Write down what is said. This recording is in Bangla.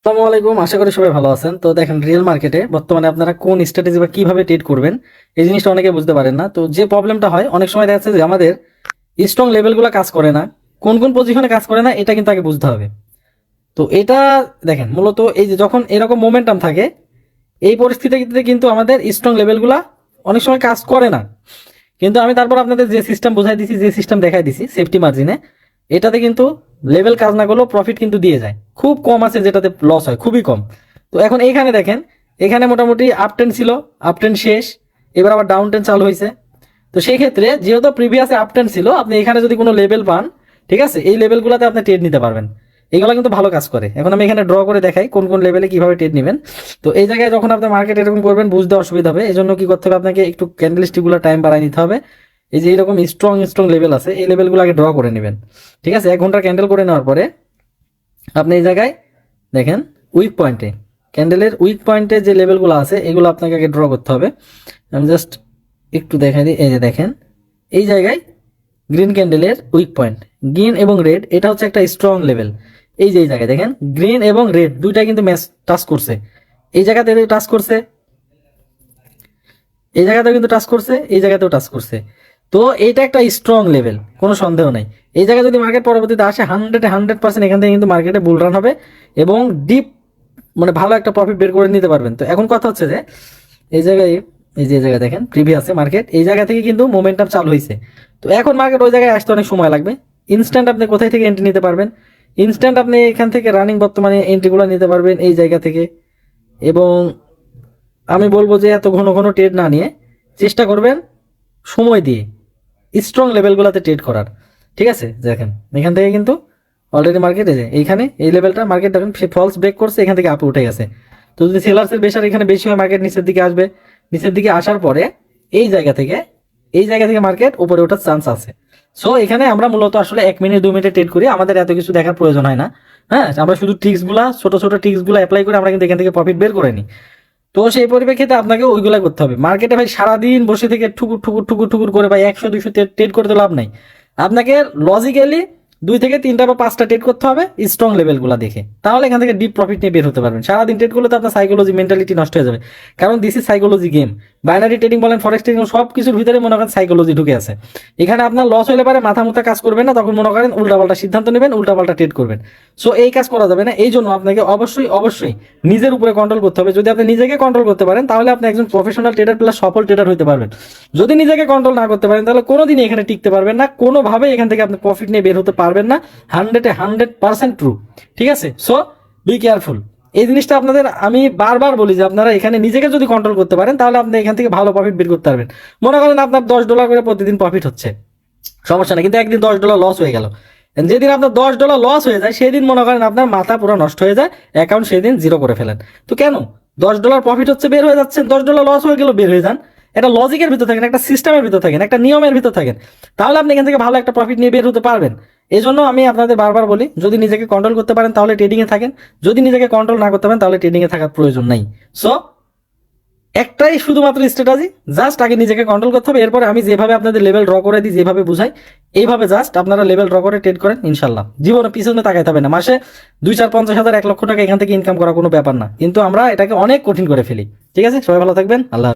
আসসালামু আলাইকুম, আশা করি সবাই ভালো আছেন। তো দেখেন, রিয়েল মার্কেটে বর্তমানে আপনারা কোন স্ট্র্যাটেজি বা কিভাবে ট্রেড করবেন এই জিনিসটা অনেকে বুঝতে পারেন না। তো যে প্রবলেমটা হয় অনেক সময় দেখা যাচ্ছে যে আমাদের স্ট্রং লেভেলগুলো কাজ করে না, কোন কোন পজিশনে কাজ করে না এটা কিন্তু আগে বুঝতে হবে। তো এটা দেখেন, মূলত এই যে যখন এরকম মোমেন্টাম থাকে এই পরিস্থিতিতে কিন্তু আমাদের স্ট্রং লেভেলগুলা অনেক সময় কাজ করে না। কিন্তু আমি তারপর আপনাদের যে সিস্টেম বোঝাই দিছি, যে সিস্টেম দেখাই দিছি সেফটি মার্জিনে, এটাতে কিন্তু লেভেল কাজ না করলেও প্রফিট কিন্তু দিয়ে যায়। খুব কম আছে যেটাতে লস হয়, খুবই কম। তো এখন এইখানে দেখেন, এখানে মোটামুটি আপ ট্রেন্ড ছিল, আপ ট্রেন্ড শেষ, এবার আবার ডাউন ট্রেন্ড চালু হয়েছে। তো সেই ক্ষেত্রে যেহেতু প্রিভিয়াসে আপ ট্রেন্ড ছিল, আপনি এখানে যদি কোনো লেভেল পান, ঠিক আছে, এই লেভেলগুলোতে আপনি ট্রেড নিতে পারবেন। এগুলো কিন্তু ভালো কাজ করে। এখন আমি এখানে ড্র করে দেখাই কোন কোন লেভেলে কিভাবে ট্রেড নেবেন। তো এই জায়গায় যখন আপনি মার্কেট এরকম করবেন বুঝতে অসুবিধা হবে, এই জন্য কি করতে হবে, আপনাকে একটু ক্যান্ডেল স্টিকগুলো টাইম বাড়ায় নিতে হবে। এই যে এরকম স্ট্রং স্ট্রং লেভেল আছে, এই লেভেলগুলো আগে ড্র করে নেবেন। ঠিক আছে, 1 ঘন্টা ক্যান্ডেল করে নেওয়ার পরে আপনি এই জায়গায় দেখেন উইক পয়েন্টে, ক্যান্ডেলের উইক পয়েন্টে যে লেভেলগুলো আছে এগুলো আপনাকে আগে ড্র করতে হবে। আমি জাস্ট একটু দেখাই দিই। এই যে দেখেন, এই জায়গায় গ্রিন ক্যান্ডেলের উইক পয়েন্ট, গ্রিন এবং রেড, এটা হচ্ছে একটা স্ট্রং লেভেল। এই যে এই জায়গায় দেখেন গ্রিন এবং রেড দুইটাই কিন্তু ম্যাচ টাচ করছে, এই জায়গাতে টাচ করছে, এই জায়গাতেও কিন্তু টাচ করছে, এই জায়গাতেও টাচ করছে। তো এইটা একটা স্ট্রং লেভেল, কোনো সন্দেহ নাই। এই জায়গায় যদি মার্কেট পরবর্তীতে আসে 100% এখান থেকে কিন্তু মার্কেটে বুল রান হবে এবং ডিপ মানে ভালো একটা প্রফিট বের করে নিতে পারবেন। তো এখন কথা হচ্ছে যে এই জায়গায়, এই যে জায়গায় দেখেন প্রিভিয়াসে মার্কেট এই জায়গা থেকে কিন্তু মোমেন্টাম চালু হয়েছে। তো এখন মার্কেট ওই জায়গায় আসতে অনেক সময় লাগবে। ইনস্ট্যান্ট আপনি কোথায় থেকে এন্ট্রি নিতে পারবেন, ইনস্ট্যান্ট আপনি এখান থেকে রানিং বর্তমানে এন্ট্রিগুলো নিতে পারবেন এই জায়গা থেকে। এবং আমি বলবো যে এত ঘন ঘন ট্রেড না নিয়ে চেষ্টা করবেন সময় দিয়ে স্ট্রং লেভেলগুলোতে ট্রেড করার। ঠিক আছে, দেখেন এখান থেকে কিন্তু অলরেডি মার্কেট এই যে এইখানে এই লেভেলটা মার্কেট দেখেন ফলস ব্রেক করছে, এখান থেকে আপে উঠে গেছে। তো যদি সেলার্সের প্রেশার এখানে বেশি হয় মার্কেট নিচের দিকে আসবে, নিচের দিকে আসার পরে এই জায়গা থেকে, এই জায়গা থেকে মার্কেট উপরে ওঠার চান্স আছে। সো এখানে আমরা মূলত আসলে 1 মিনিট 2 মিনিটে ট্রেড করি, আমাদের এত কিছু দেখার প্রয়োজন হয় না। হ্যাঁ, আমরা শুধু ট্রিক্সগুলা, ছোট ছোট ট্রিক্সগুলো অ্যাপ্লাই করে আমরা কিন্তু এখান থেকে প্রফিট বের করে নিই। তো সেই পরিপ্রেক্ষিতে আপনাকে ওইগুলা করতে হবে। মার্কেটে ভাই সারাদিন বসে থেকে ঠুকুর ঠুকুর ঠুকুর ঠুকুর করে ভাই 100 200 ট্রেড করতে লাভ নাই। আপনাকে লজিক্যালি 2 থেকে 3টা বা 5টা ট্রেড করতে হবে স্ট্রং লেভেলগুলো দেখে, তাহলে এখান থেকে ডিপ প্রফিট নিয়ে বের হতে পারবেন। সারাদিন ট্রেড করলে তো আপনার সাইকোলজি মেন্টালিটি নষ্ট হয়ে যাবে, কারণ this is psychology game. Binary trading বলেন, ফরেক্স ট্রেডিং, সব কিছুর ভিতরে মনে করেন সাইকোলজি ঢুকে আছে। এখানে আপনার লস হলে পারে মাথা মুথা কাজ করবে না, তখন মনে করেন উল্টাপাল্টা সিদ্ধান্ত নেবেন, উল্টাপাল্টা ট্রেড করবেন। সো এই কাজ করা যাবে না। এই জন্য আপনাকে অবশ্যই অবশ্যই নিজের উপরে কন্ট্রোল করতে হবে। যদি আপনি নিজেকে কন্ট্রোল করতে পারেন তাহলে আপনি একজন প্রফেশনাল ট্রেডার প্লাস সফল ট্রেডার হতে পারবেন। যদি নিজেকে কন্ট্রোল না করতে পারেন তাহলে কোনোদিনই এখানে টিকতে পারবেন না, কোনোভাবেই এখান থেকে আপনি প্রফিট নিয়ে বের হতে পারবেন না। 100% ট্রু। ঠিক আছে, সো বি কেয়ারফুল। এই জিনিসটা আপনাদের আমি বারবার বলি যে আপনারা এখানে নিজেকে যদি কন্ট্রোল করতে পারেন তাহলে আপনি এখান থেকে ভালো প্রফিট বের করতে পারবেন। মনে করেন আপনার $10 করে প্রতিদিন প্রফিট হচ্ছে, সমস্যা নেই, কিন্তু একদিন $10 লস হয়ে গেল। যেদিন আপনার $10 লস হয়ে যায় সেদিন মনে করেন আপনার মাথা পুরো নষ্ট হয়ে যায়, অ্যাকাউন্ট সেদিন জিরো করে ফেলেন। তো কেন, $10 প্রফিট হচ্ছে বের হয়ে যাচ্ছে, $10 লস হয়ে গেল বের হয়ে যান। একটা লজিকের ভিতর থাকেন, একটা সিস্টেমের ভিতর থাকেন, একটা নিয়মের ভিতর থাকেন, তাহলে আপনি এখান থেকে ভালো একটা প্রফিট নিয়ে বের হতে পারবেন। এই জন্য আমি আপনাদের বারবার বলি, যদি নিজেকে কন্ট্রোল করতে পারেন তাহলে ট্রেডিং এ থাকেন, যদি নিজেকে কন্ট্রোল না করতে পারেন তাহলে ট্রেডিং এ থাকার প্রয়োজন নাই। সো একটাই শুধুমাত্র স্ট্র্যাটেজি, জাস্ট আগে নিজেকে কন্ট্রোল করতে হবে। এরপরে আমি যেভাবে আপনাদের লেভেল ড্র করে দিই, যেভাবে বুঝাই, এইভাবে জাস্ট আপনারা লেভেল ড্র করে ট্রেড করেন, ইনশাল্লাহ জীবনে পিছনে তাকাইতে হবে না। মাসে 2 4 50 হাজার 1 লক্ষ টাকা এখান থেকে ইনকাম করা কোনো ব্যাপার না, কিন্তু আমরা এটাকে অনেক কঠিন করে ফেলি। ঠিক আছে, সবাই ভালো থাকবেন, আল্লাহ।